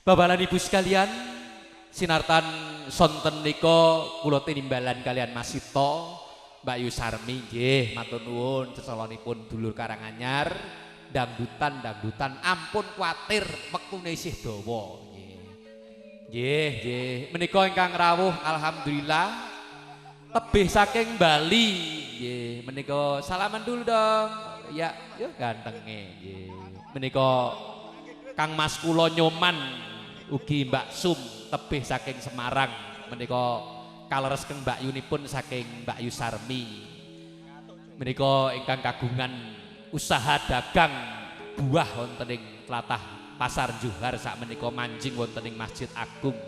Babalan ibu sekalian, sinartan sonten nika kula tinimbalan kalian Mas Sito, Mbak Yu Sarmi nggih, matur nuwun sesolonipun dulur Karanganyar, dangdutan ampun kuatir wektune isih dawa nggih. Nggih. Menika ingkang rawuh alhamdulillah tebih saking Bali nggih. Menika salaman dulu dong. Ya, yo gantenge nggih. Menika Kang Mas kula Nyoman ugi Mbak Sum tebih saking Semarang menika kaleresken Mbak Yunipun saking Mbak Yu Sarmi menika ingkang kagungan usaha dagang buah wonten ing tlatah Pasar Johar sak menika manjing wonten ing Masjid Agung.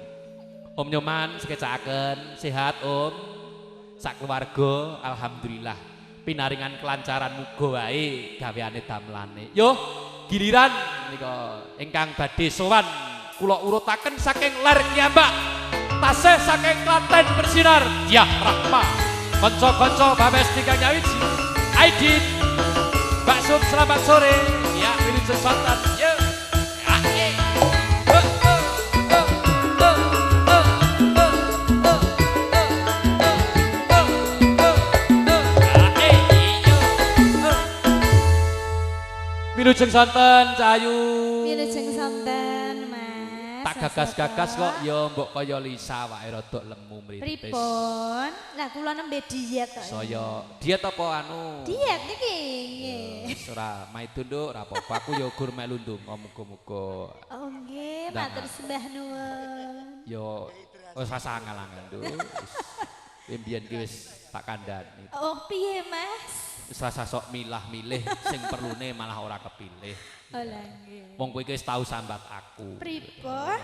Om Nyoman sekecakaken sehat Om sak keluarga alhamdulillah pinaringan kelancaran muga wae gaweane damelane. Yo giliran menika ingkang badhe sowan kula urutaken saking ler nyambak tasih saking Klaten bersinar Diah Rahma konco-konco babes tiga nyawiji Aidin Mbak Sum selamat sore ya wilujeng sonten yo wilujeng sonten Cahayu wilujeng sonten tak gagas-gagas kok ya mbok kaya Lisa wae rada lemu mritis. Pripun? Lah kula nembe diet kok. Saya diet apa anu? Diet niki nggih. Ora maido nduk ora apa-apa aku ya gur melu ndonga muga-muga. Oh nggih, matur sembah nuwun. Ya wis sangalangan nduk. Wis mbiyen ki wis tak kandhani. Oh piye Mas? Wis rasa sok milah-milih sing perlune malah ora kepilih. Oh lah nggih. Wong kowe iki wis tau sambat aku. Pripun?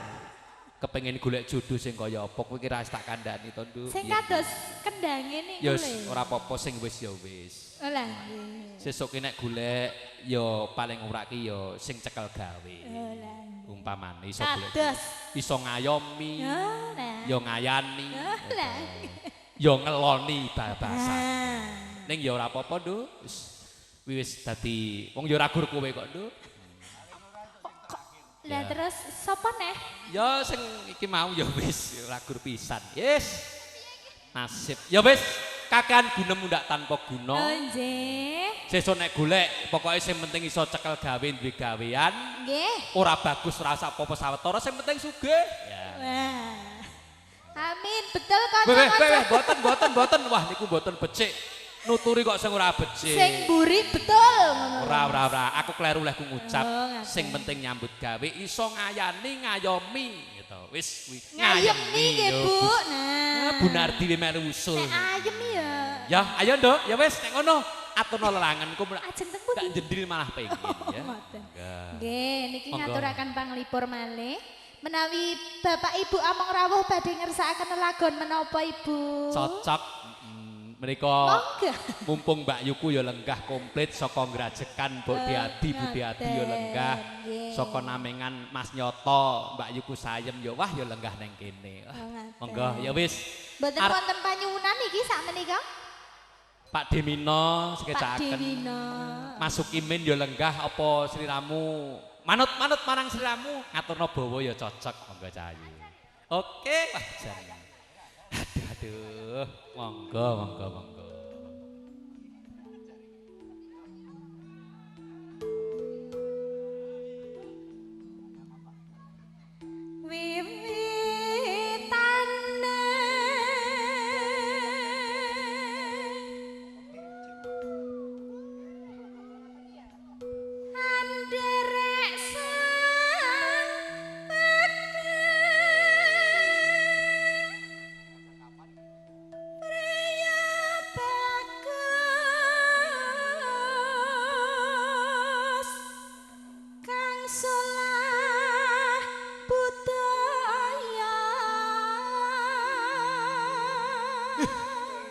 Kepengin golek jodoh sing kaya apa kowe iki ra tak kandhani to, Nduk. Sing kados kendange niku ya lho. ora apa-apa sing wis ya wis. Oh lah nggih. Sesuk ki nek golek ya paling ora ki ya sing cekel gawe. Oh lah. Umpamane iso golek. Kados. Iso ngayomi. Oh lah. Ya ngayani. Oh lah. Ya ngeloni babasan. Ning ya ora apa-apa, Nduk. Wis dadi wong ya ora gur kowe kok, Nduk. Lah terus sapa neh? Ya sing iki mau ya wis ora gur pisan. Yes. Nasib. Ya wis kakean gunem ndak tanpa guna. Oh nggih. Sesuk nek golek pokoke sing penting iso cekel gawe duwe gawean. Nggih. Ora bagus ora sak apa-apa sawetara sing penting sugih. Ya. Wah. Amin, betul Boten. Wah niku boten becik. Nuturi kok sing ora becik. Sing mburi betul ngono. Ora. Aku kleru lehku ngucap. Oh, sing penting nyambut gawe iso ngayani ngayomi gitu. Wis kuwi. Ngayemi nggih, Bu. Nah. Bu Nardi melu usul. Nek ayem ya. Ya, ayo Nduk. Ya wis nek ngono aturno lelanganku Ajeng teng pundi? gak jendil malah pengen ya. Ngoten. Enggak. Nggih, niki Monggo. ngaturaken panglipur malih. Menawi Bapak Ibu among rawuh badhe ngersakaken lelagon menapa Ibu? Cocok menika Monggo. mumpung Mbak Yuku ya lenggah komplit saka Grajekan Bu Diadi ya lenggah Nggih. saka Namengan Mas Nyoto Mbak Yuku Sayem ya wah ya lenggah neng kene. Monggo ya wis. Mboten wonten panyuwunan iki sakmenika? Pak Demino Pak sekecaken. Dewino. Masuk Imin ya lenggah apa sliramu manut marang sliramu ngaturno bawa ya cocok monggo Cahayu. Oke, wah jan. Aduh, monggo.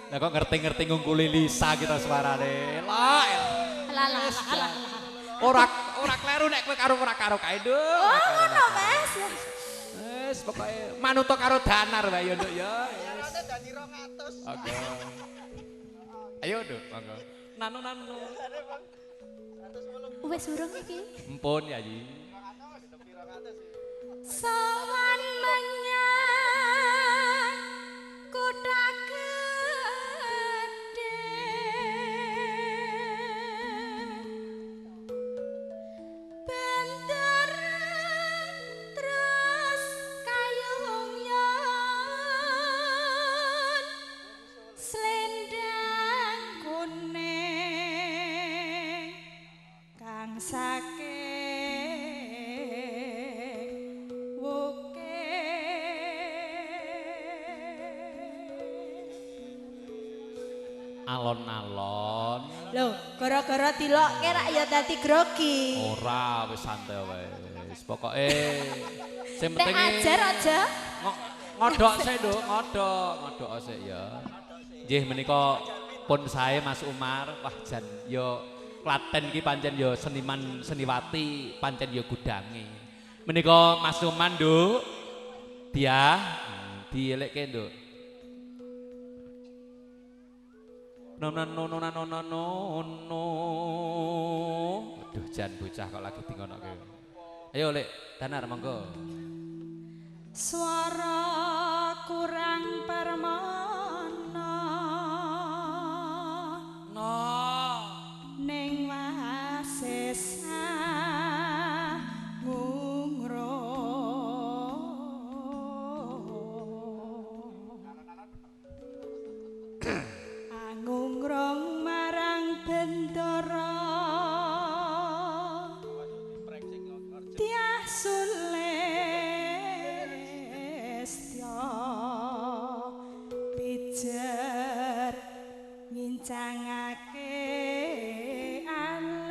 Lah kok ngerti-ngerti ngungkuli Lisa kita suarane. Lah. Ora kleru nek kowe karo ora karo kae, Nduk. Oh, ngono Mas. Wis pokoke manut karo danar wae ya, Nduk ya. Oke. Ayo, Nduk, monggo. Nanu. Wis urung iki. Empun ya, Yi. So Alon-alon. Loh, gara-gara dilokke rak ya dadi grogi. Ora wis santai wis. Pokoke sing Nek penting ajar aja. ngodok sik, Nduk, ngodok sik ya. Nggih menika pun sae Mas Umar. Wah jan yo Klaten iki pancen yo seniman seniwati, pancen yo gudange. Menika Mas Uman, Nduk. Diah, dielekke, Nduk. No. Aduh jan bocah kok lagi dingonoke. Ayo Lek, Danar monggo. Suara kurang permana. No. Ning wasesa ngungro. Ngungrong marang bendara Tiah Sulestya pijer ngincangake alis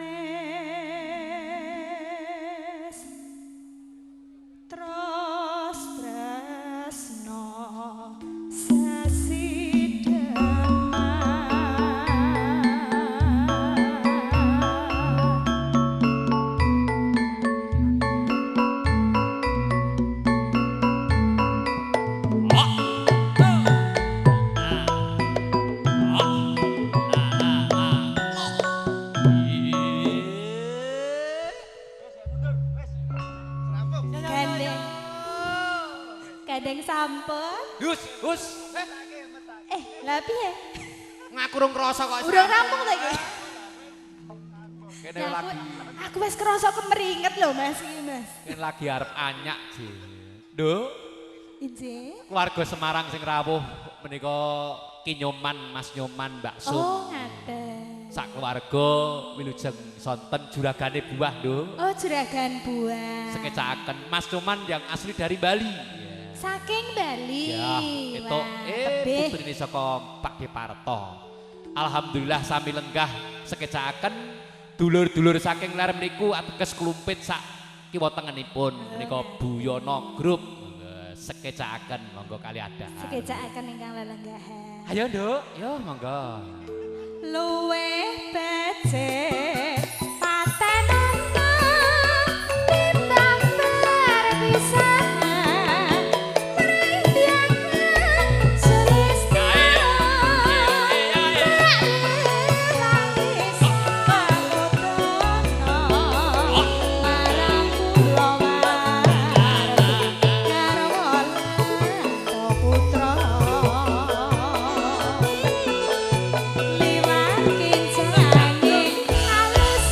terus tresno Kadang sampun. Hus. Lah piye? Ngaku rung krasa kok. Urung rampung ta iki? Kene Lah, lagi. Aku wis krasa kemeringet lho Mas iki Mas. Kene lagi arep anyak, Ji. Nduk, Injih. keluarga Semarang sing rawuh menika Ki Nyoman, Mas Nyoman, Mbak Sum. Oh, ngaten. Sak keluarga wilujeng sonten juragane buah, Nduk. Oh, juragan buah. Sekecakaken Mas Nyoman yang asli dari Bali. Saking Bali. Ya, itu putrine saka Pak Departo. Alhamdulillah sami lenggah sekecakaken dulur-dulur saking ler mriku ateges klumpit sak kiwa tengenipun menika Buyono Group. Sekecakaken monggo kali ada. Sekecakaken ingkang lelenggahan. Ayo, Nduk. Yo monggo. Luweh becik paten ana timbang perpisahan mriyang selesai langis pangotono marang kula warep garwa putra liwat kincanging alus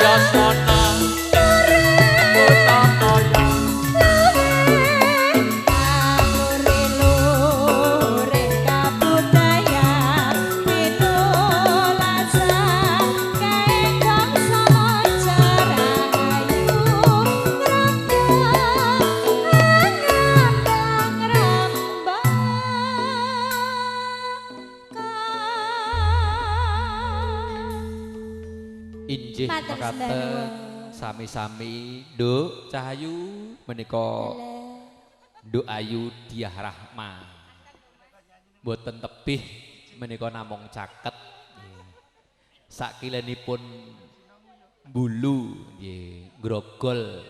yasana Utamaya injih makaten sami-sami Nduk Cahayu menika Nduk Ayu Diah Rahma mboten tebih menika namung caket sakilenipun bulu nggih grogol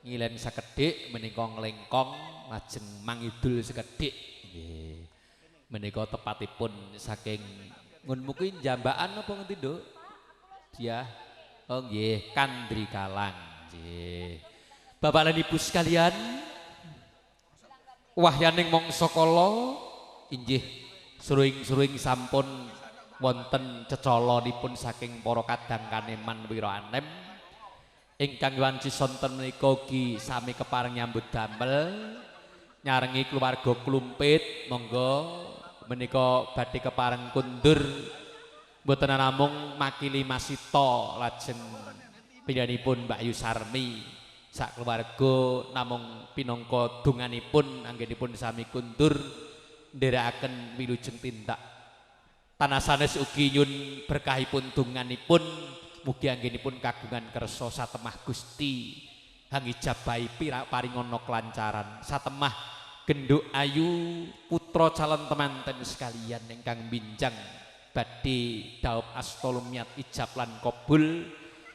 ngilen sekedhik menika nglengkong lajeng mangidul sekedhik nggih menika tepatipun saking ngun mugi jambaan apa ngendi Nduk ya, oh nggih, Kandri Kalang, nggih. Bapak lan Ibu sekalian, wahyaning mangsa kala inggih suring-suring sampun wonten cecolonipun saking para kadang kaneman Wiraanem ingkang wanci sonten menika ugi sami kepareng nyambut damel nyarengi keluarga klumpit monggo menika badhe kepareng kundur mboten namung makili Masito lajeng pindhanipun Mbak Yu Sarmi sak keluarga namung pinangka donganipun anggenipun sami kundur ndherekaken wilujeng tindak tanah sanes ugi nyun berkahipun donganipun mugi anggenipun kagungan kersa satemah Gusti hangijabahi paringana kelancaran satemah Genduk Ayu putra calon temanten sekalian ingkang binjang badhe daup astolumiat ijab lan kabul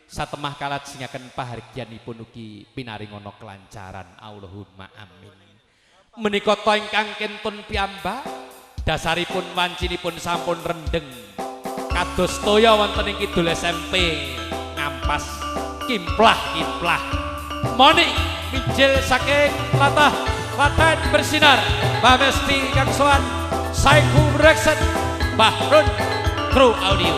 satemah kalajengaken pahargyanipun ugi pinaringana kelancaran Allahumma amin. Menika ta ingkang kentun piyambak dasaripun wancinipun sampun rendeng kados toya wonten ing kidul SMP ngampas kimplah monik mijil saking latah Klaten bersinar Mbah Mesti Kang Sowan Saiku Production Bahrun True Audio.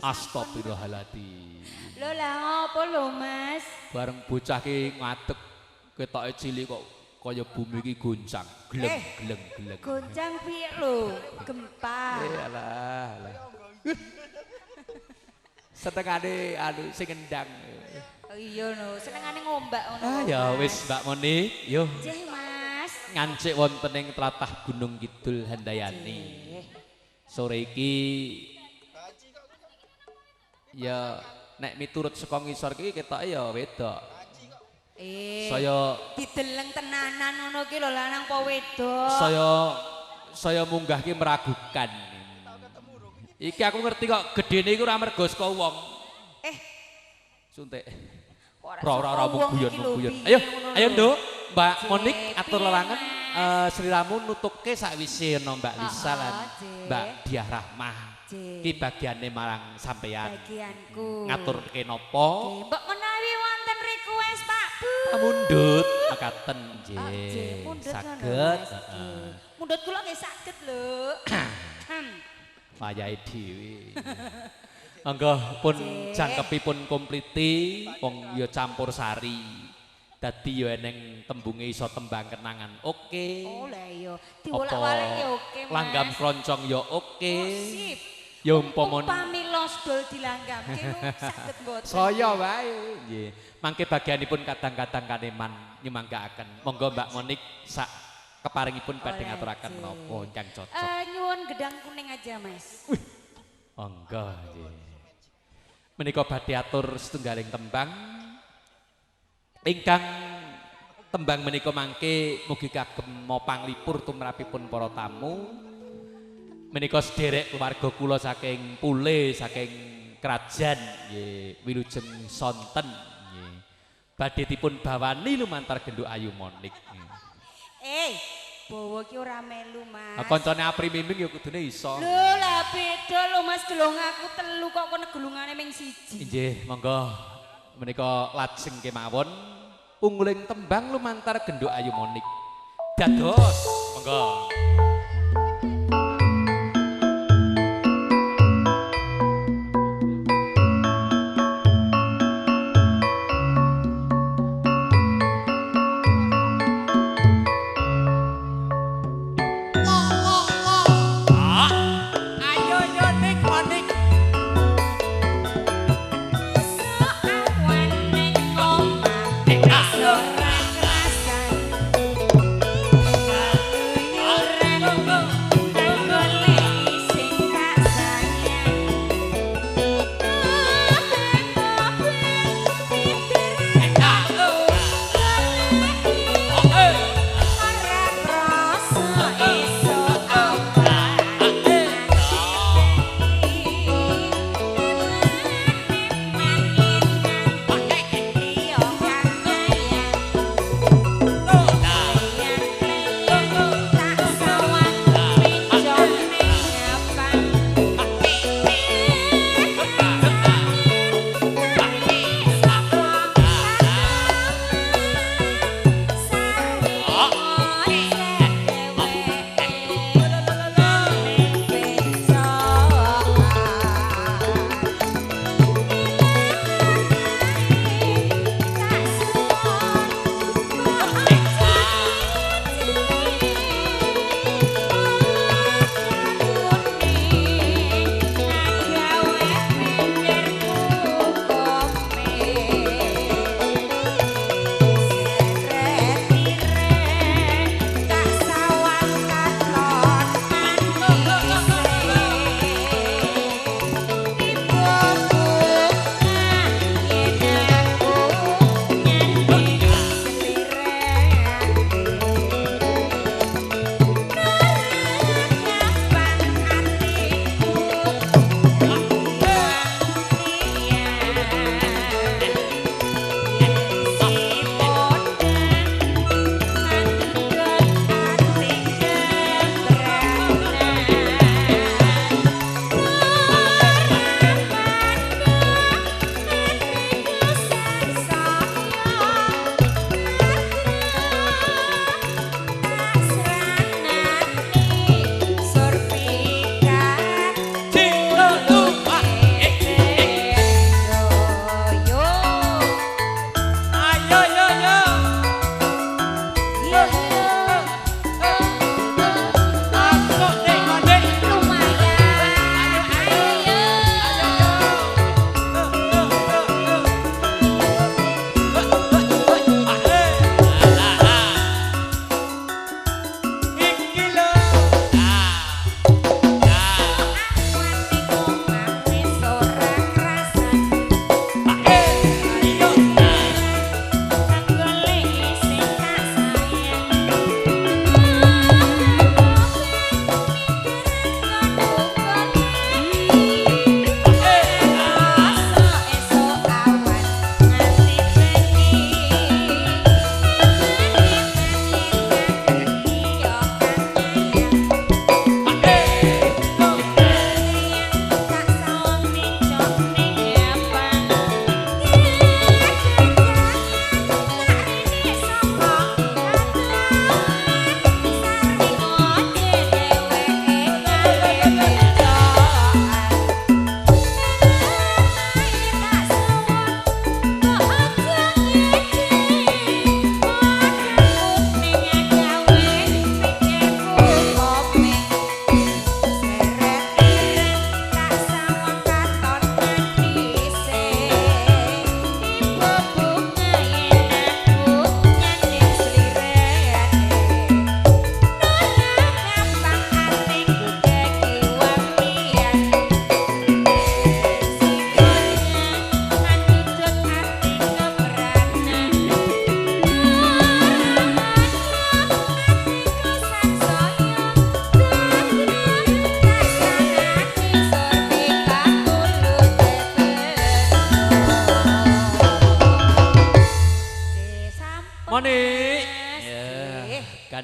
Astagfirullahaladzim. Lho lah ngopo lho Mas? Bareng bocah ki ngadeg ketoke cilik kok kaya bumi ki goncang, gleng. Goncang piye lho? Gempa. Alah. Setengane anu sing ngendang. Oh iya no, senengane ngombak ngono. Ah ya wis Mbak Moni, yo. Nggih Mas. Ngancik wonten ing tlatah Gunung Kidul Handayani. Sore iki ya nek miturut saka ngisor ki ketoke ya wedok. Saya dideleng tenanan ngono ki lho lanang apa wedok. Saya munggah ki meragukan. Iki aku ngerti kok gedene iku ora mergo saka wong. Suntik. Ora mungguyon. Ayo Nduk, Mbak Monik atur lelangan sliramu nutukke sakwise ana Mbak Lisa lan Mbak Diah Rahmah. Ki bagiane marang sampeyan. Bagianku. Ngaturke napa? Mbok menawi wonten request Pak Bu. Mundut mekaten nggih. Saged. Mundut kula nggih saged lho. Wayahe dhewe. Monggo pun jangkepipun kompliti wong ya campur sari. Dadi ya eneng tembunge iso tembang kenangan. Oke. Oh lah iya. Diwolak-walik ya oke Mas. Langgam kroncong ya oke. Sip. Ya umpama upami los dol dilanggamke saged mboten. Saya wae nggih. Mangke bagianipun kadang-kadang kaneman nyumanggaaken. Monggo Mbak Monik sak keparingipun badhe ngaturaken menapa ingkang cocok. Nyuwun gedang kuning aja Mas. Monggo nggih. Menika badhe atur setunggaling tembang ingkang tembang menika mangke mugi kagem mopanglipur tumrapipun para tamu. Menika sederek keluarga kula saking Pule saking Krajan nggih wilujeng sonten nggih. Badhe dipun bawani lumantar Genduk Ayu Monik. Bawa ki ora melu Mas. Kancane Apri Mimbing ya kudune iso. Lho lah beda lho Mas gelung aku telu kok kono gelungane ming siji. Nggih, monggo menika lajeng kemawon ungguling tembang lumantar genduk Ayu Monik. Dados, monggo.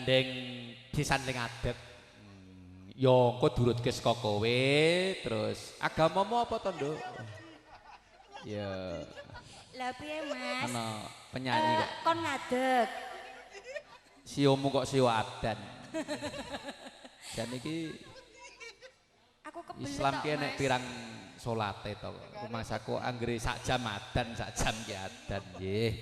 gandeng disanding adek. Yo engko durutke saka kowe terus agamamu apa to, Nduk? Ya. Lah piye, Mas? Ana penyanyi kok. Kon ngadeg. Siomu kok sio adan. Dan iki Aku kebelet Islam tok, ki nek Mas. pirang salate to. Rumangsaku anggere sak jam adan, sak jam ki adan nggih.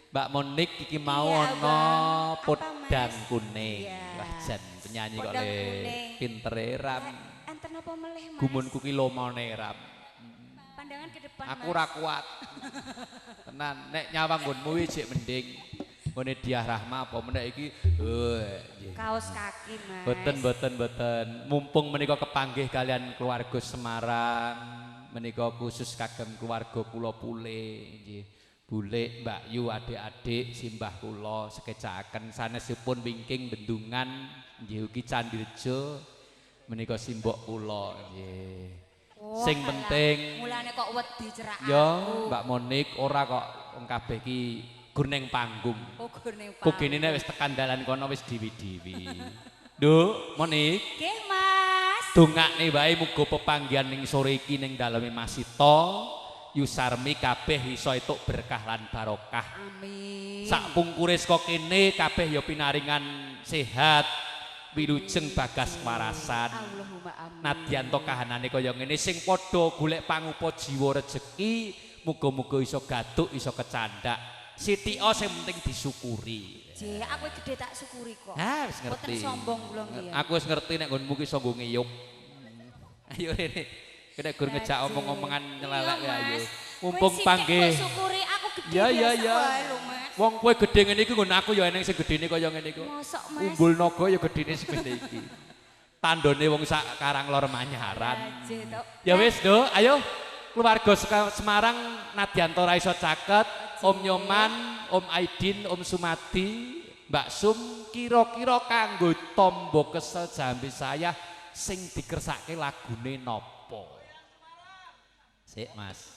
Mbak Monik iki mau Iya, ana Bang. Apa, podang Mas? kuning. Iya. Wah jan penyanyi kok Podang le kuning. pintere ram. Enten apa meleh, Mas? Gumunku ki lomone ram. Pandangan ke depan, Aku Mas. ora kuat. Tenan nek nyawang nggonmu ijik mending. Ngene Diah Rahma apa menek iki nggih. Kaos kaki, Mas. Boten. Mumpung menika kepanggih kalian keluarga Semarang, menika khusus kagem keluarga kula Pule nggih. Bule, Mbak Yu, adik-adik, simbah kula sekecakaken sanesipun wingking bendungan nggih ugi Candirejo menika simbok kula nggih. Oh, Sing alah. penting Mulane kok wedi cerak ya aku. Mbak Monik ora kok wong kabeh ki gur ning panggung. Oh, gurning Kok kene nek wis tekan dalan kono wis diwi-diwi. Nduk, Monik. Nggih, Mas. Dongakne wae muga pepanggihan ning sore iki ning daleme Masito, Yusarmi kabeh iso entuk berkah lan barokah. Amin. Sak pungkure saka kene kabeh ya pinaringan sehat, wilujeng bagas warasan. Allahumma amin. Nadyan to kahanane kaya ngene sing padha golek pangupa jiwa rejeki, muga-muga iso gaduk, iso kecandak. Sithika sing penting disyukuri. Jek, aku gede tak syukuri kok. Ah, wis ngerti. Boten sombong kula nggih. Aku wis ngerti nek nggonmu ki iso nggo ngiyup. Ayo rene. Kene gur ngejak omong-omongan nyelelek ya ayo. Mumpung panggih. Kowe syukuri aku gede. Ya, biasa ya. wae lho, Mas. Wong kowe gedhe ngene iki nggon aku ya eneng sing gedene kaya ngene iku. Mosok, Mas. Umbul naga ya gedene sing ngene iki. Tandone wong sak Karang Lor Manyaran. Jek tok. Ya wis, Nduk, ayo. Keluarga Semarang Nadyanto ra iso caket, Om Nyoman, Om Aidin, Om Sumadi, Mbak Sum kira-kira kanggo tombo kesel jambe saya sing dikersake lagune nopo? Sik, Mas.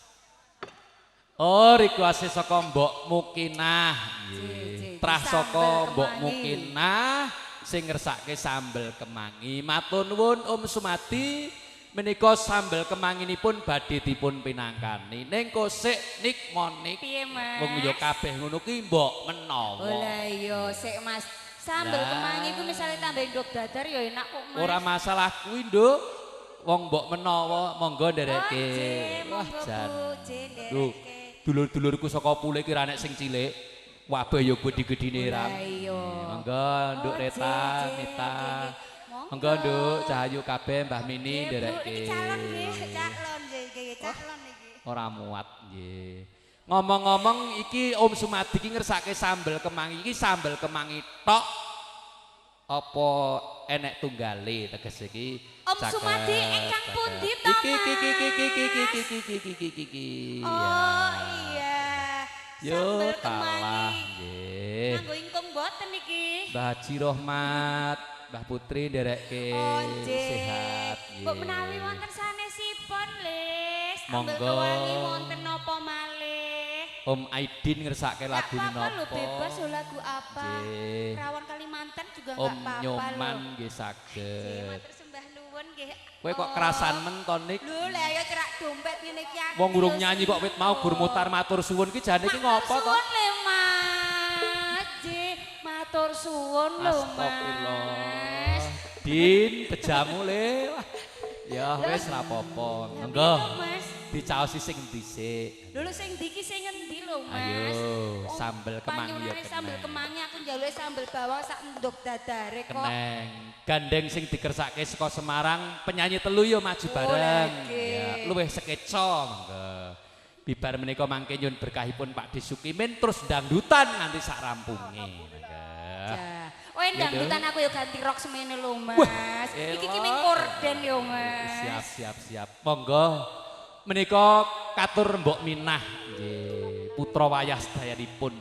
Oh, request saka Mbok Mukinah. Nggih. Trah saka Mbok Mukinah sing ngersake sambel kemangi. Matur nuwun Om Sumadi. Menika sambel kemanginipun badhe dipun pinangkani. Ning kosik nik monik. Piye, Mas? Wong ya kabeh ngono ki mbok menawa. Oh lah iya, sik Mas. Sambel Lah. kemangi ku misale tambah ndok dadar ya enak kok, Mas. Ora masalah kuwi, Nduk. Wong mbok menawa monggo ndereke. Oh, Jek, monggo, jan. Bu, Jek, Lho, ndereke. dulur-dulurku saka Pule ki ra nek sing cilik. Wabah ya gedhi-gedhine ram. Lah iya. Monggo Nduk Oh, Reta, Jek, Mita. nggih. Monggo Nduk Cahayu kabeh Mbah Mini Nggih, Bu, ndereke. iki calon nggih, calon nggih, calon iki. Ora muat nggih. Ngomong-ngomong iki Om Sumadi ki ngersake sambel kemangi iki sambel kemangi tok apa enek tunggale tegese iki Om Sumadi ingkang pundi to, iki Oh ya. iya. Yo Sambel kalah kemangi. nggih. Nganggo ingkung boten iki. Mbah Haji Rohmat, Mbah Putri ndereke Oh, Jek. sehat Mbok menawi wonten sanesipun, Lis. Sambel Monggo. kewangi wonten napa malih? Om Aidin ngersake lagu Nggak apa-apa lho, nopo? bebas lho lagu apa. Nggih. Rawan Kalimantan juga Om enggak apa-apa Nyoman lho. nggih Nggih, saged. matur sembah nuwun nggih. Kowe kok Oh. kerasan men to Nik? Lho, lah ya cerak dompet ngene iki aku. Wong urung lho, nyanyi kok wit mau gur mutar matur suwun ki jane iki ngopo to? Matur suwun le, Mas. Jih, matur suwun lho, Astagfirullah. Mas. Din bejamu le. Wah, ya wis ra apa-apa. Monggo Mas. dicaosi sing dhisik. Lho sing diki sing ngendi lho, Mas? Ayo, Oh, sambel kemangi ya panyunane sambel keneng. kemangi aku njaluke sambel bawang sak endok dadare kok. Keneng. Gandeng sing dikersake saka Semarang, penyanyi telu yo maju Oh, bareng. lagi. Ya, luwih sekeca monggo. Bibar menika mangke nyun berkahipun Pak Disukimin terus dangdutan nganti sak rampunge. Monggo. Ya. Oh, dangdutan aku yo ganti rok semene lho, Mas. Iki ki elok. ming korden yo, Mas. Siap. Monggo. Menika katur Mbok Minah nggih, putra wayah sedayanipun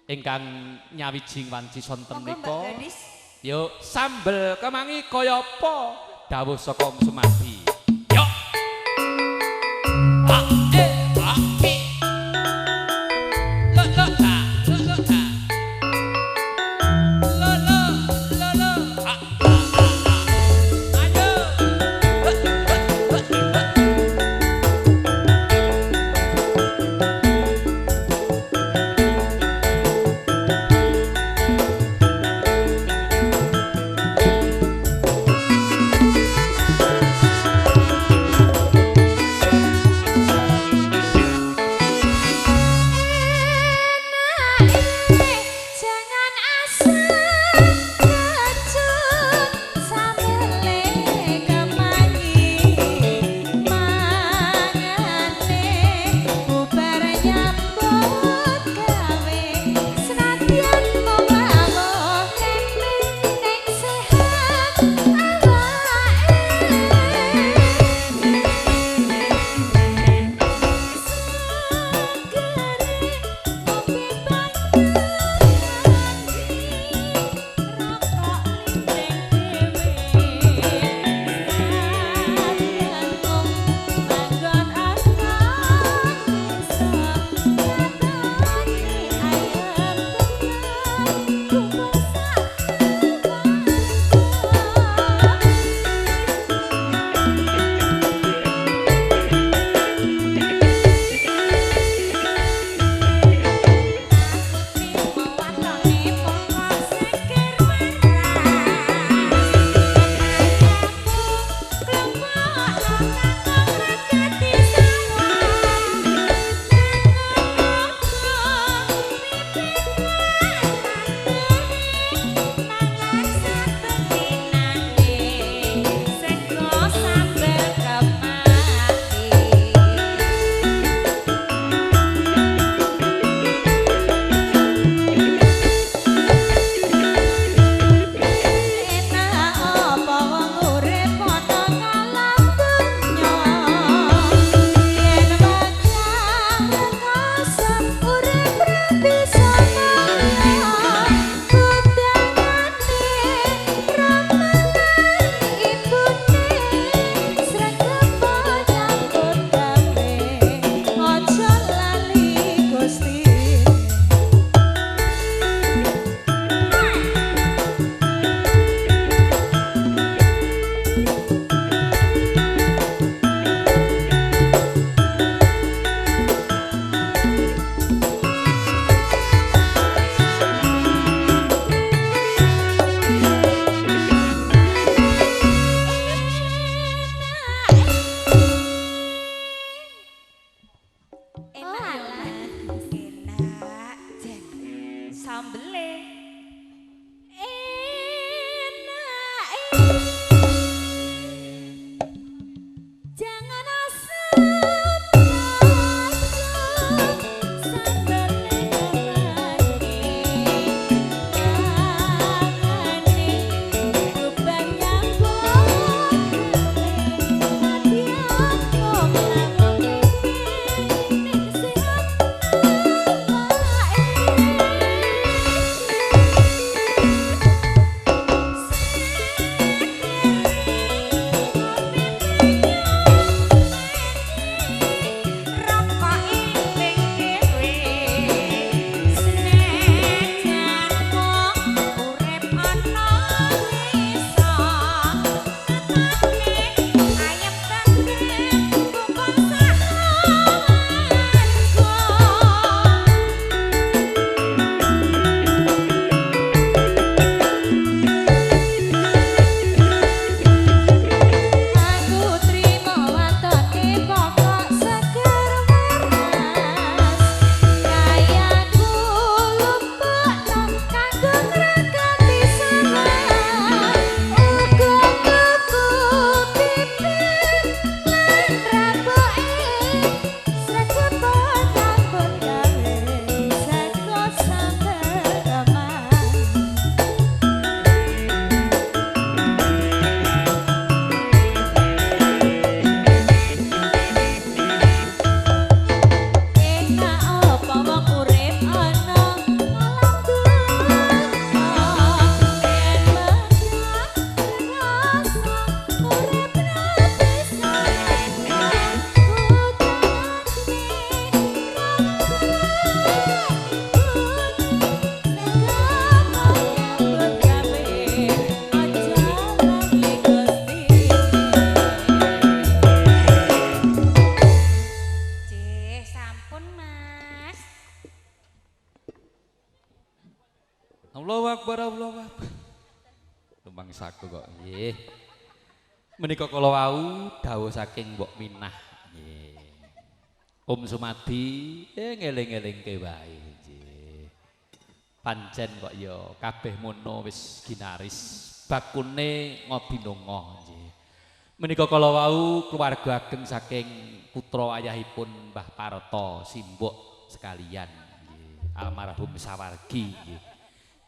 ingkang nyawijing wanci sonten Monggo, Mbak nika. Gadis. Yuk sambel kemangi kaya apa dawuh saka Om Sumadi. Yuk. Ah, ah, pi. Lo, lo, ah, lo, lo, ah. Lo, lo, lo, lo, ah, ah, ah, ah. Ayo. sambele. Jangan asal Allahu Akbar. Tumbang saku kok. Nggih. Menika kala wau dawuh saking Mbok Minah. Nggih. Om Sumadi ngeling-elingke wae nggih. Pancen kok ya kabeh mono wis ginaris. Bakune ngobinonga nggih. Menika kala wau keluarga ageng saking putra ayahipun Mbah Parto Simbok sekalian nggih. Almarhum Sawargi nggih.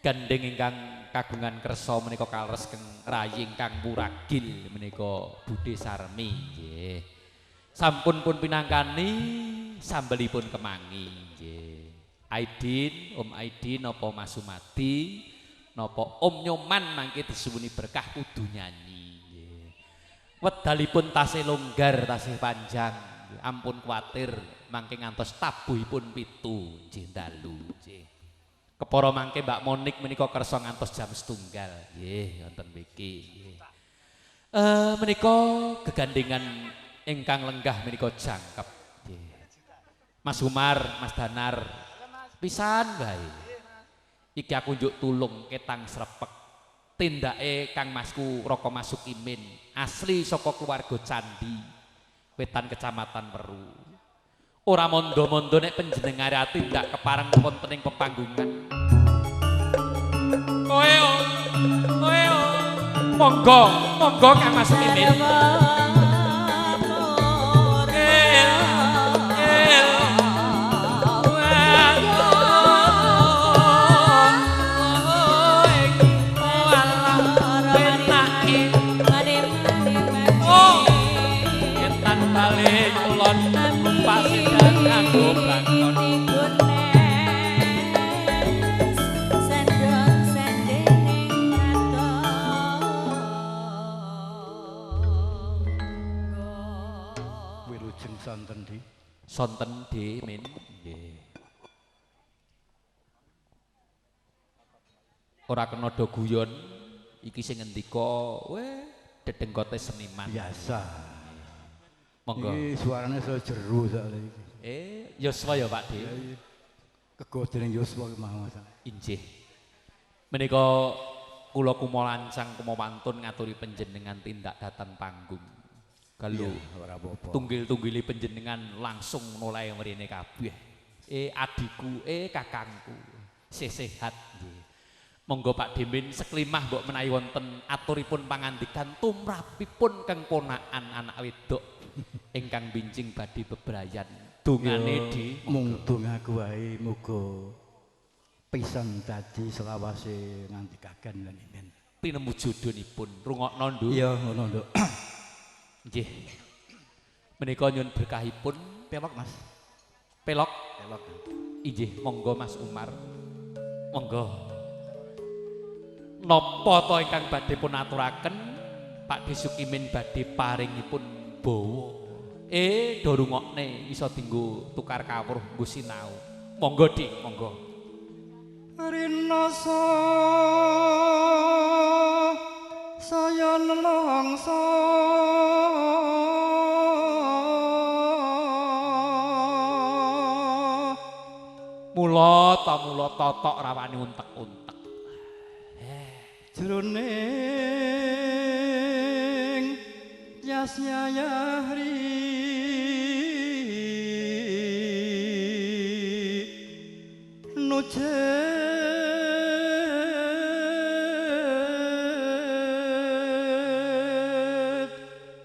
Gandeng ingkang kagungan kersa menika kaleres keng rayi ingkang muragil menika Budhe Sarmi nggih. Sampun pun pinangkani sambelipun kemangi nggih. Aidin, Om Aidin napa Mas Sumadi napa Om Nyoman mangke disuwuni berkah kudu nyanyi nggih. Wedalipun tasih longgar, tasih panjang. Ampun kuwatir mangke ngantos tabuhipun 7 nggih dalu nggih. Kepara mangke Mbak Monik menika kersa ngantos jam 1 nggih wonten mriki nggih. Menika gegandengan ingkang lenggah menika jangkep nggih. Mas Umar, Mas Danar pisan bae. Iki aku njuk tulung ketang srepek. Tindake Kang Masku Raka Masukimin asli saka keluarga Candi Wetan Kecamatan Weru. Ora mondo-mondo nek panjenengane ati ndak kepareng wonten ing pepanggungan. Kowe monggo Kang Masukimin. Sonten di min nggih. Ora kena do guyon iki sing ngendika dedengkote seniman biasa. Monggo. Iki suarane so jeru sakle iki. Yuswa ya Pak De. Kegodene Yuswa mau Mas. Injih. Menika kula kumalancang kumawantun ngaturi panjenengan tindak datang panggung. Kalau tunggil-tunggili panjenengan langsung mulai mrene kabeh. Adikku, kakangku. sehat nggih. Monggo Pak Dimin seklimah mbok menawi wonten aturipun pangandikan tumrapipun keng ponakan anak wedok ingkang bincing badhe bebrayan. Dungane di mung dongaku wae muga pisan dadi selawase ngandikaken lan imen. Pinemu jodhonipun rungokno Nduk. Iya ngono Nduk. Nggih. Menika nyuwun berkahipun Pelok Mas. pelok. Pelok. Inggih monggo Mas Umar. Monggo. Napa to ingkang badhe pun aturaken Pak Desukimin badhe paringipun bawa. Do rungokne iso dinggo tukar kawruh nggo sinau. Monggo Dik, monggo. Rinasa saya nelongso Mula totok rawani untek-untek. jroning yasnya yahri nujet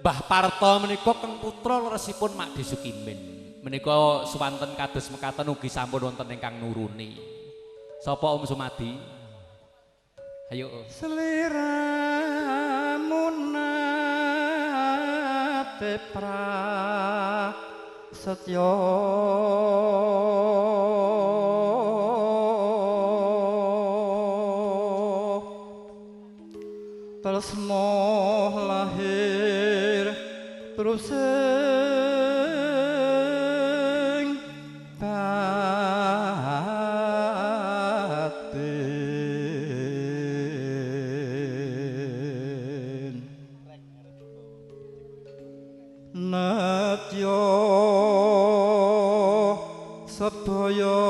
Mbah Parto menika keng putra leresipun Mak Desukimin. Menika suwanten kados mekaten ugi sampun wonten ingkang nuruni. Sapa Om Sumadi? Ayo. seliramu nate prasetya tresna lahir terus ing batin natya sedaya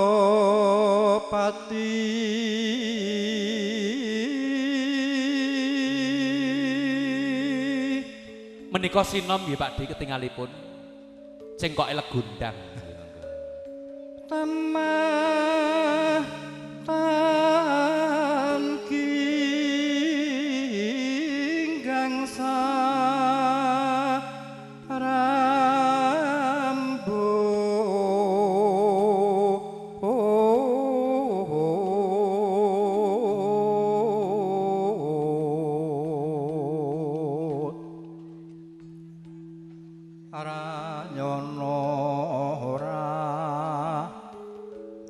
pati Menika sinom nggih Pak Di ketingalipun. Cengkoke legundang. tamah tangki gangsa rambut aranyono ora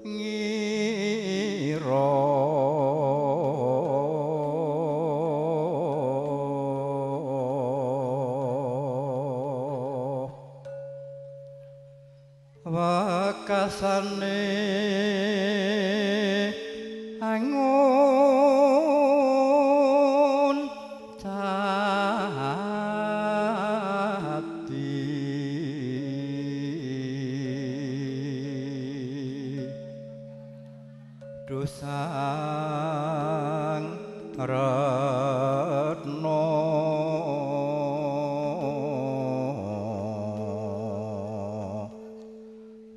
ngira wakasane angun jati dosang retno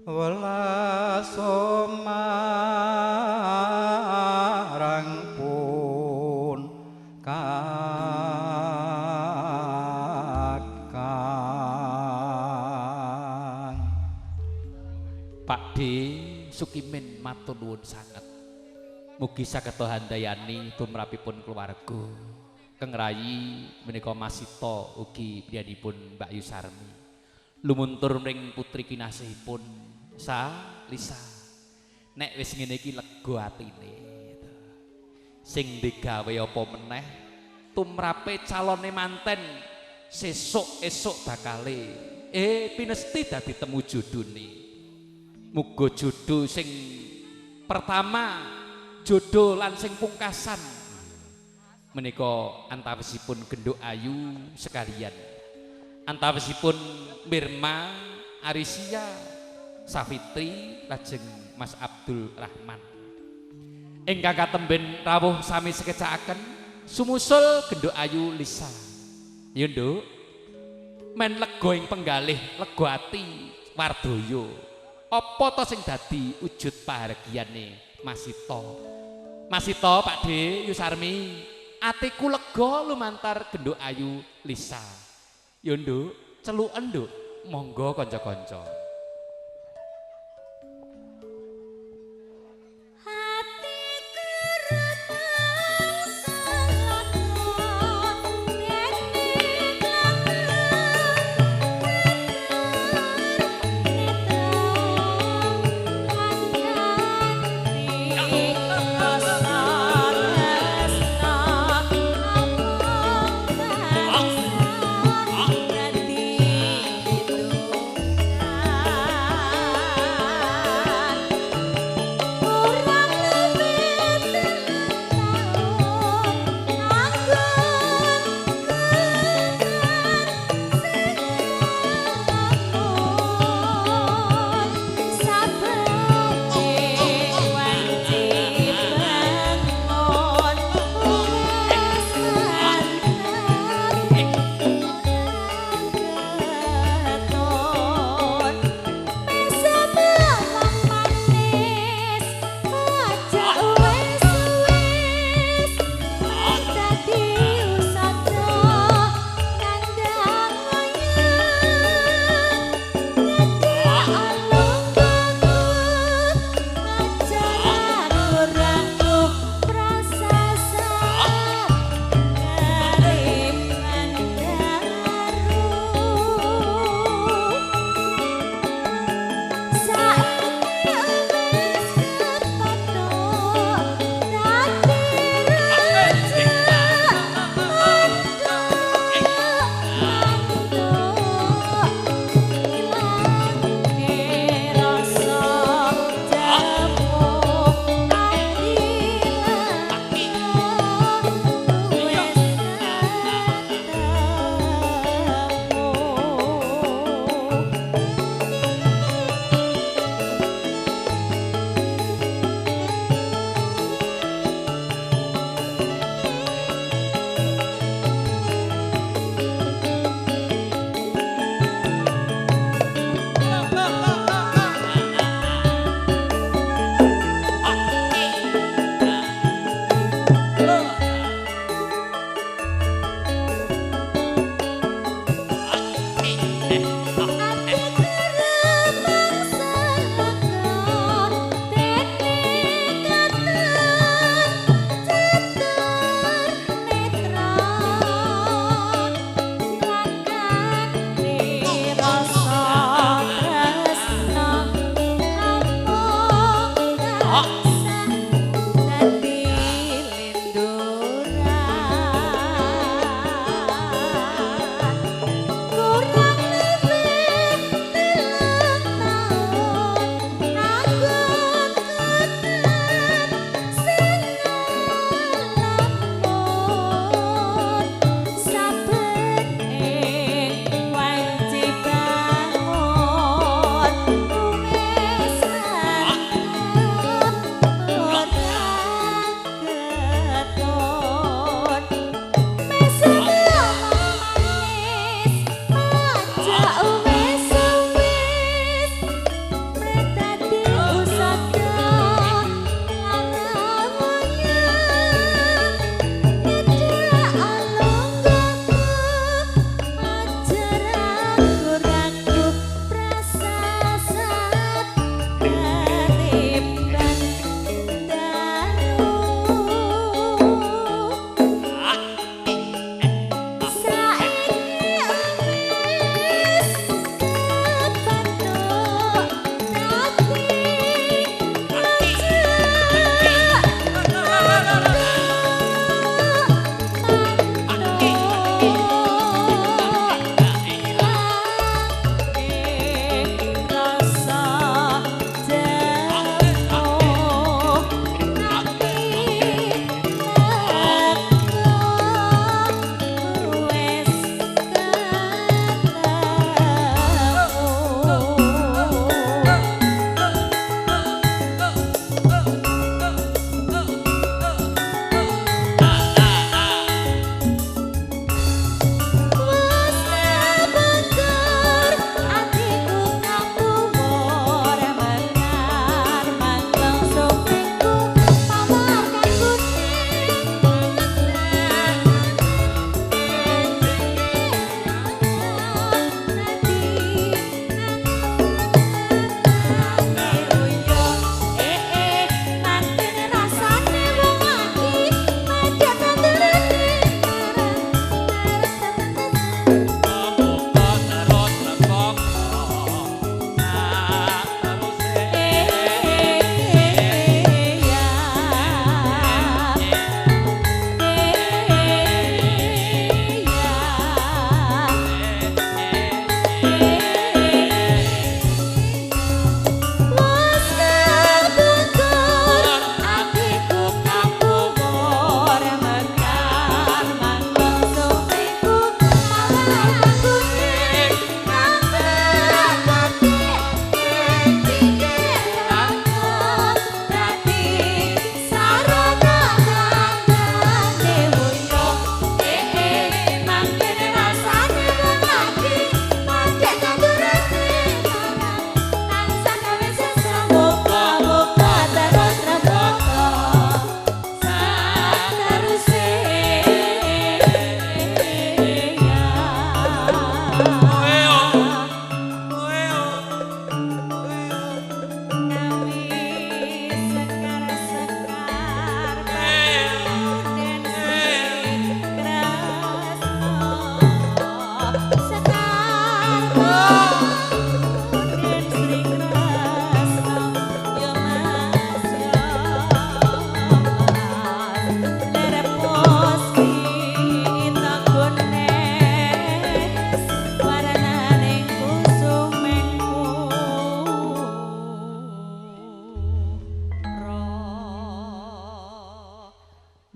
welas marang pun kakang Pak D Sukimin matur nuwun sanget. Mugi saged handayani tumrapipun keluarga. Keng Rayi menika Masito ugi priyanipun Mbak Yusarmi. Lumuntur ring putri kinasihipun Sa Lisa. Nek wis ngene iki lega atine. Sing digawe apa meneh tumrape calone manten sesuk-esuk bakale pinesti dadi temu jodhone. Muga jodho sing pertama jodoh lan sing pungkasan menika antawisipun Genduk Ayu sekalian, antawisipun Mirma Arisia Safitri lajeng Mas Abdul Rahman ingkang katemben rawuh sami sekecakaken sumusul Genduk Ayu Lisa. Ya Nduk men lega ing penggalih lega ati Wardoyo apa to sing dadi wujud pahargyane Mas Sito Pak De Yusarmi atiku lega lumantar genduk ayu Lisa. Yo Nduk, celuken Nduk, monggo kanca-kanca.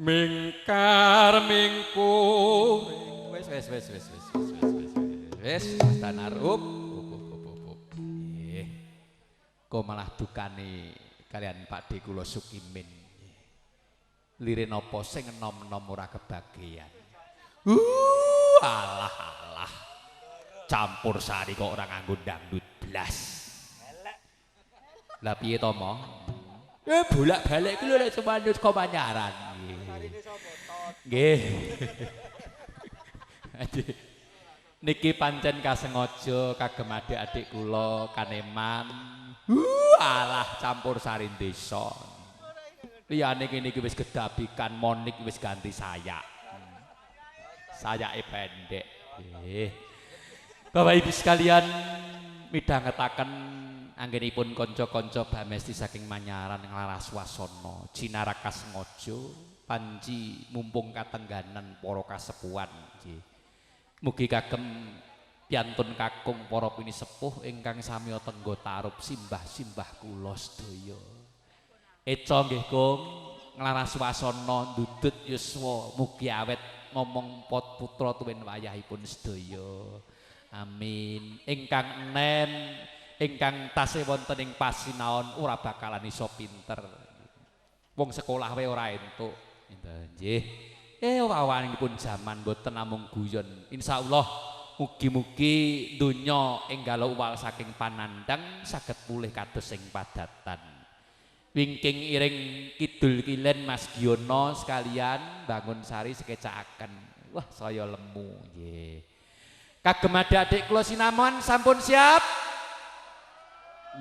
Mingkar mingkur. Wes Mas Danar up. Kok malah dukane kalian Pak De kula Sukimin. Lire napa sing enom-enom ora kebagian. Alah. Campur sari kok ora nganggo dangdut blas. Lah piye to mo? Bolak-balik ku lho nek Sumanus Komanyaran. Nggih. Niki pancen kasengaja kagem adik-adik kula Kaneman. Alah campur sari desa. Liyane kene iki wis gedabikan Monik wis ganti sayak. Sayake pendek. Bapak Ibu sekalian midhangetaken anggenipun kanca-kanca Bamesti saking Manyaran nglaras wasana Jinaraka sengaja panji mumpung katengganan para kasepuhan nggih. Mugi kagem piantun kakung para pinisepuh ingkang sami tenggo tarup simbah-simbah kula sedaya. Eca nggih Kung nglaras wasana ndudut yuswa mugi awet ngomong pot putra tuwin wayahipun sedaya. Amin. Ingkang enem ingkang tasih wonten ing pasinaon ora bakalan iso pinter. Wong sekolah wae ora entuk. Nggih. Wawanipun jaman boten namung guyon. Insyaallah mugi-mugi donya enggal uwal saking panandang saged pulih kados ing padatan. Wingking iring kidul kilen Mas Giono sekalian bangun sari sekecaaken. Wah saya lemu nggih. Kagem adik-adik kula sinamon sampun siap?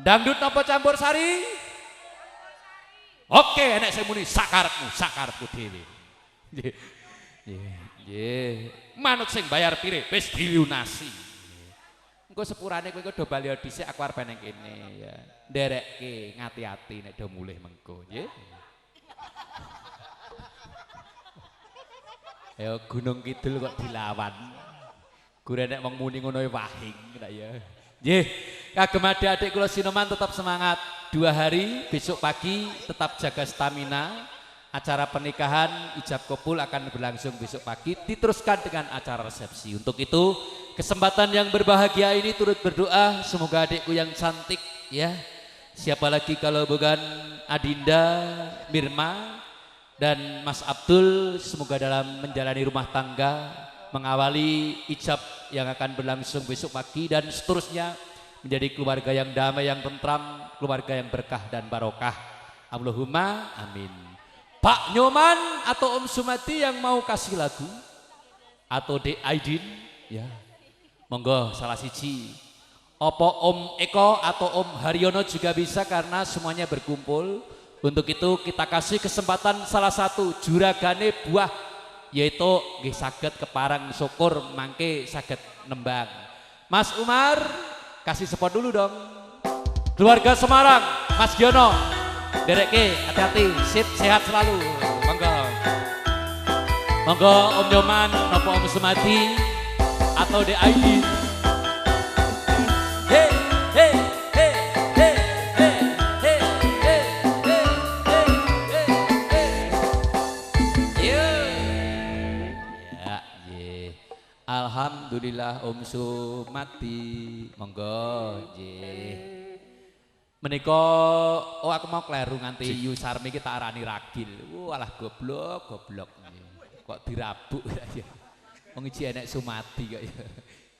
Dangdut napa campur sari? Oke, enek sing muni sakarepmu dhewe. Nggih. Manut sing bayar pire wis dilunasi. Engko sepurane kowe do bali dhisik aku arep nang kene ya. Nderekke ngati-ati nek do mulih mengko, nggih. Ya Gunung Kidul kok dilawan. Gure nek wong muni ngono wahing ya. Nggih, kagem adik-adik kula Sinoman tetap semangat. 2 hari besok pagi tetap jaga stamina. Acara pernikahan ijab kabul akan berlangsung besok pagi, diteruskan dengan acara resepsi. Untuk itu, kesempatan yang berbahagia ini turut berdoa semoga adikku yang cantik ya. Siapa lagi kalau bukan Adinda, Mirma dan Mas Abdul, semoga dalam menjalani rumah tangga mengawali ijab yang akan berlangsung besok pagi dan seterusnya menjadi keluarga yang damai, yang tentram, keluarga yang berkah dan barokah. Allahumma amin. Pak Nyoman atau Om Sumati yang mau kasih lagu atau Dek Aidin ya monggo salah siji. Opo Om Eko atau Om Haryono juga bisa karena semuanya berkumpul. Untuk itu kita kasih kesempatan salah satu juragane buah yaitu nggih saged keparang syukur mangke saged nembang. Mas Umar kasih support dulu dong. Keluarga Semarang, Mas Giono. Dereke, hati-hati, sip, sehat selalu. Monggo. Monggo Om Nyoman, nopo Om Sumati atau DID. Hey, hey, hey, hey, hey, hey, hey, hey, hey, hey. Ya, ye. Alhamdulillah Om Sumati. Monggo, ye. Menika aku mau kleru nganti Yu Sarmi ki tak arani ragil. Walah goblok. Kok dirabuk ya. Wong iki enek Sumati kok ya.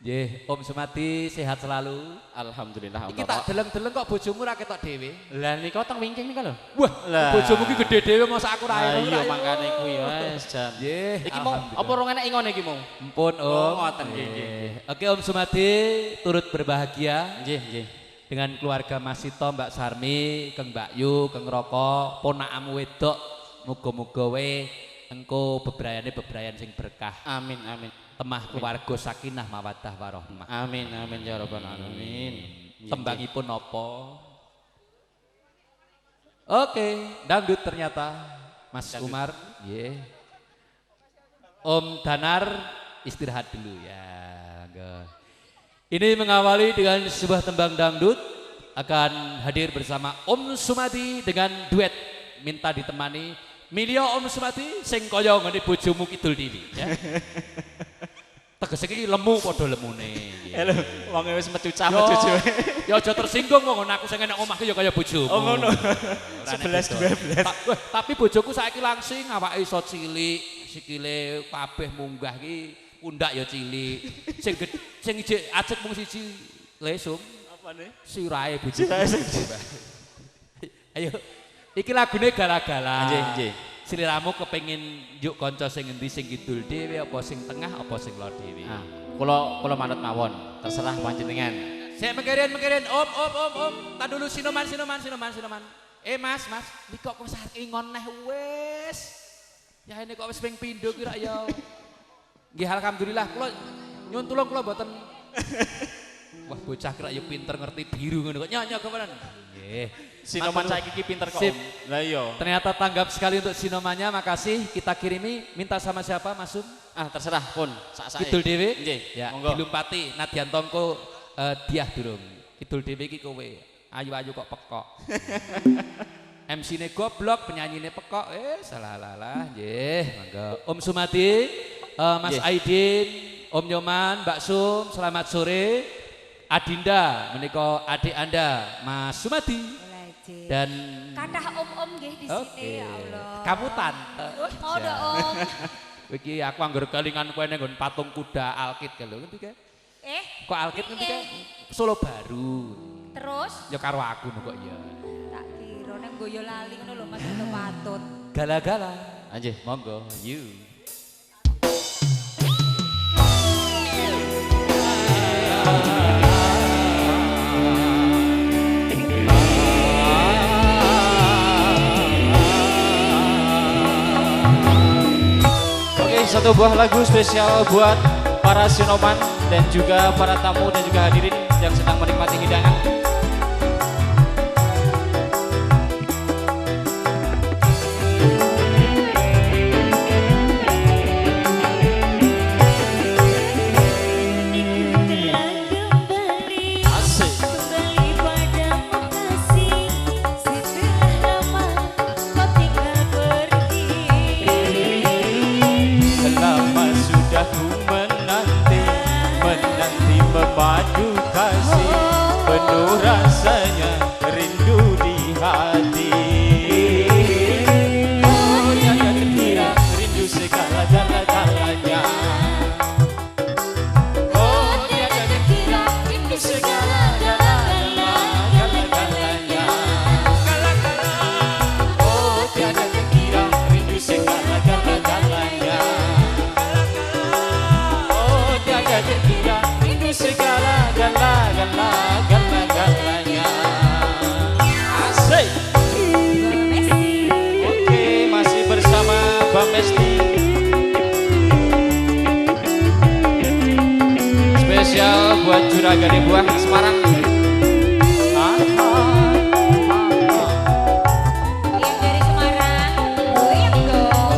Nggih, Om Sumati sehat selalu. Alhamdulillah Om. Iki tak deleng-deleng kok bojomu ra ketok dhewe. Lah nika teng wingking nika lho. Wah, bojomu ki gedhe dhewe masa aku ra enak. Iya mangkane kuwi wis jan. Nggih. Iki mau apa rong enek ingone iki mau? Ampun Om. Ngoten nggih. Oke Om Sumati turut berbahagia. Nggih. Dengan keluarga Mas Sito, Mbak Sarmi, Keng Mbak Yu, Keng Roko, ponakamu wedok, muga-muga we engko bebrayan sing berkah. Amin amin. Temah keluarga sakinah mawaddah warahmah. Amin amin ya rabbal alamin. Tembangipun napa? Oke, dangdut ternyata Mas dangdut. Umar, nggih. Om Danar istirahat dulu ya. Ini mengawali dengan sebuah tembang dangdut akan hadir bersama Om Sumati dengan duet minta ditemani Milio Om Sumati sing kaya ngene bojomu Kidul Dewi ya. Tegese iki lemu padha lemune. Halo, wong wis metu cah Yo, cucu. Ya aja tersinggung kok ngono aku sing enek omahku ya kaya bojomu. Oh ngono. Ora nek 11 12. Tapi bojoku saiki langsing awake iso cilik, sikile kabeh munggah iki pundak ya cilik. Sing ijik ajek mung siji lesung. Apane? Sirahe bojoku. Sirahe. Ayo. Iki lagune gala-gala. Nggih. Sliramu kepengin njuk kanca sing endi sing kidul dhewe apa sing tengah apa sing lor dhewe. Nah, kula manut mawon, terserah panjenengan. Sik mengkeren om. Tak dulu sinoman. Mas, iki kok sarek ingon neh wis. Ya ini kok wis ping pindho ki rak ya. Nggih alhamdulillah kula nyuwun tulung kula mboten. Wah bocah kira ya pinter ngerti biru ngono kok nyok kepenan. Nggih. Sinoman saiki iki pinter kok. Sip. Lah iya. Ternyata tanggap sekali untuk sinomannya, makasih. Kita kirimi, minta sama siapa Mas Sum? Ah terserah pun sak-sake. Kidul dhewe? Nggih. Ya, Monggo. dilumpati Nadiantongko diah durung. Kidul dhewe iki kowe. Ayu-ayu kok pekok. MC-ne goblok, penyanyine pekok. Salah-lalah. Nggih, monggo. Om Sumati, Mas Nggih. Aidin, Om Nyoman, Mbak Sum, selamat sore. Adinda, menika adik Anda, Mas Sumati. Dan Kathah om-om nggih di sini ya Allah. Kamu tante. Ngono Om. Iki aku anggar kelingan kowe ning nggon patung kuda Alkit ka lho ngerti ka? Kok Alkit ngerti ka? Solo Baru. Terus Ya karo aku no kok ya. tak kira nang Boyolali ngono lho Mas itu patut. Gala-gala. Nggih. Monggo, you. Satu buah lagu spesial buat para sinoman dan juga para tamu dan juga hadirin yang sedang menikmati hidangan. Asik. Lama sudah ku menanti memadu kasih, penuh rasanya rindu di hati. Oh tiada terkira rindu segala-galanya. Oh tiada terkira rindu segala-galanya. Oh tiada terkira rindu segala-galanya. Oh tiada terkira rindu segala-galanya. Asik. Oke, masih bersama Bang Mesti. Spesial buat Juragan Buah Semarang. Yang dari Semarang, goyang dong.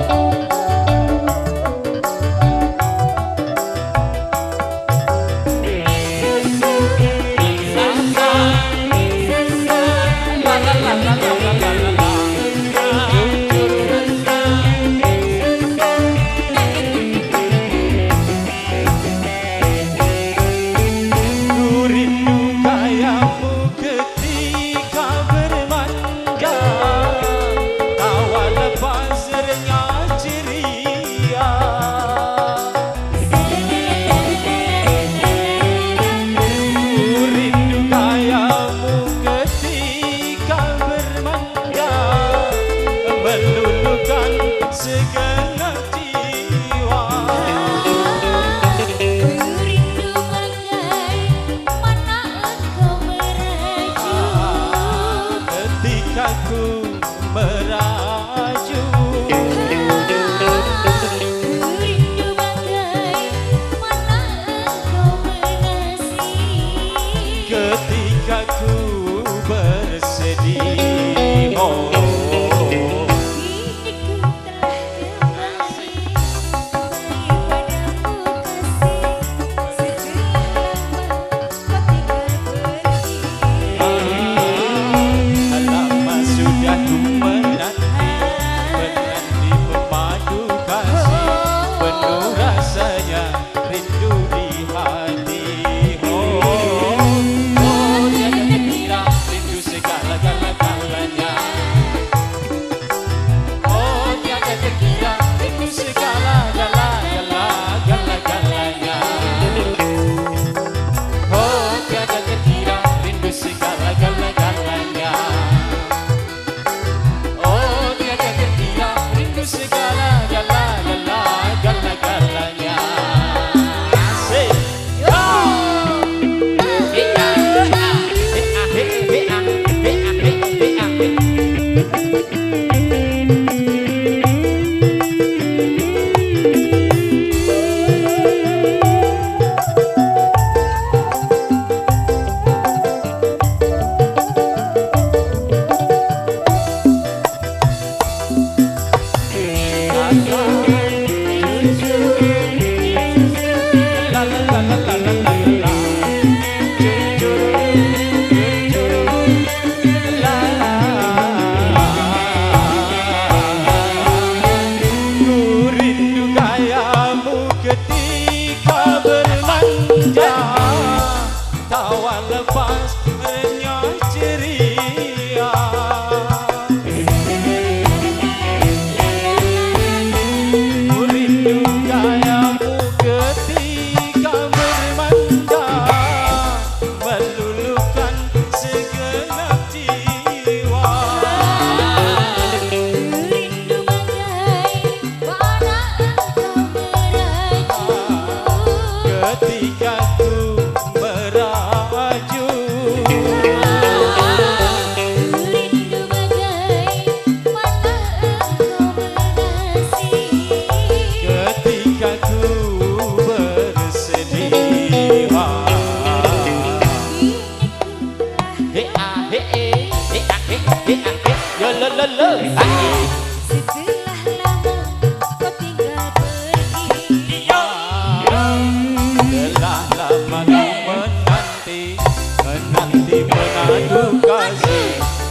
Ku rindu kayamu ketika bermanja, tawa lepas renyah ceria. Ku rindu kayamu ketika bermanja, meluluhkan segenap jiwa. Ketika ku meraju, ketika ku bersedih, oh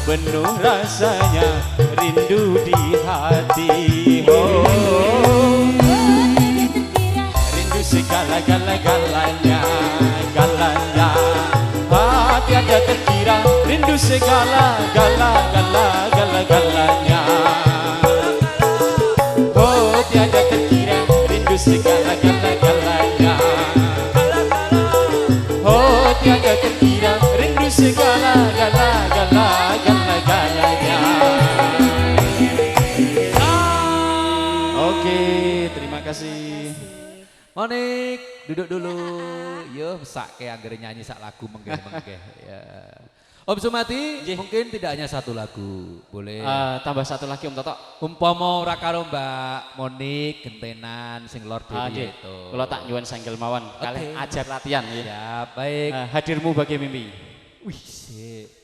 Penuh rasanya rindu di hati, oh, rindu segala-galanya, galanya, hati ada terkira, rindu segala-galanya, oh, tiada terkira, rindu segala-galanya, oh, tiada terkira, rindu segala-galanya. Oke, terima kasih. Monik, duduk dulu. Yo, sak kayak anggere nyanyi sak lagu menggeh-menggeh. Ya. Om Sumati, mungkin tidak hanya satu lagu, boleh. Tambah satu lagi Om Toto. Umpama ora karo Mbak Monik gentenan sing Lord Dewi itu. Kalau tak nyuwun sanggel mawon, kalian ajar latihan ya. Ya, baik. Hadirmu bagai mimpi. Wih, sik.